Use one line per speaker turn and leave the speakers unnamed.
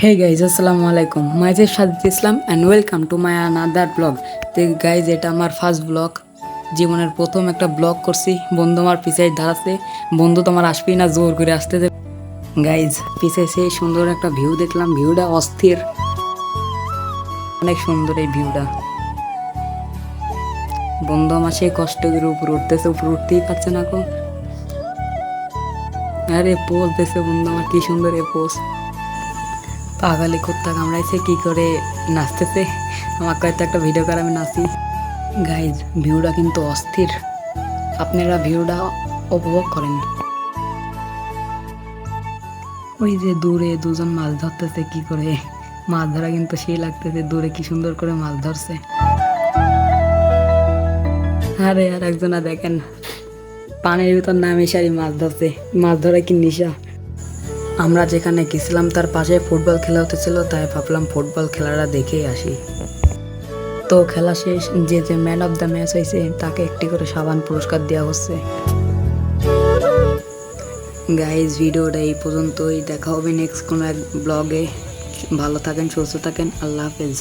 Hey guys, আসসালামু আলাইকুম। মাইজের Sajid Islam and welcome to my another blog. তো গাইজ, এটা আমার ফার্স্ট ব্লগ, জীবনের প্রথম একটা ব্লগ করছি। বন্ধু আমার পিছায় দাঁড়াচ্ছে, বন্ধু তোমার আসবেই না, জোর করে আসতে দে। গাইজ, পিছে সেই সুন্দর একটা ভিউ দেখলাম, ভিউটা অস্থির, অনেক সুন্দর এই ভিউটা। বন্ধু আমার সেই কষ্ট করে উপরে উঠতেছে, উপরে উঠতেই পারছে না এখন। আরে পোজ দিয়েছে বন্ধু আমার, কি সুন্দর এই পোজ। পাগালি কুত্তা কামড়াইছে, কি করে নাচতেছে। আমার কয়েকটা একটা ভিডিও করে আমি নাচি। গাইজ, ভিউটা কিন্তু অস্থির, আপনারা ভিউটা উপভোগ করেন। ওই যে দূরে দুজন মাছ ধরতেছে, কি করে মাছ ধরা কিন্তু সেই লাগতেছে, দূরে কি সুন্দর করে মাছ ধরছে। আরে আর একজনা দেখেন পানির ভিতর নামে সারি মাছ ধরছে, মাছ ধরা কি নেশা। আমরা যেখানে গেছিলাম তার পাশে ফুটবল খেলা হতেছিল, তাই ভাবলাম ফুটবল খেলাটা দেখেই আসি। তো খেলা শেষ, যে যে ম্যান অফ দ্য ম্যাচ হয়েছে তাকে একটি করে সাবান পুরস্কার দেওয়া হচ্ছে। গাইজ, ভিডিওটা এই পর্যন্তই, দেখা হবে নেক্সট কোনো এক ব্লগে। ভালো থাকেন, সুস্থ থাকেন, আল্লাহ হাফেজ।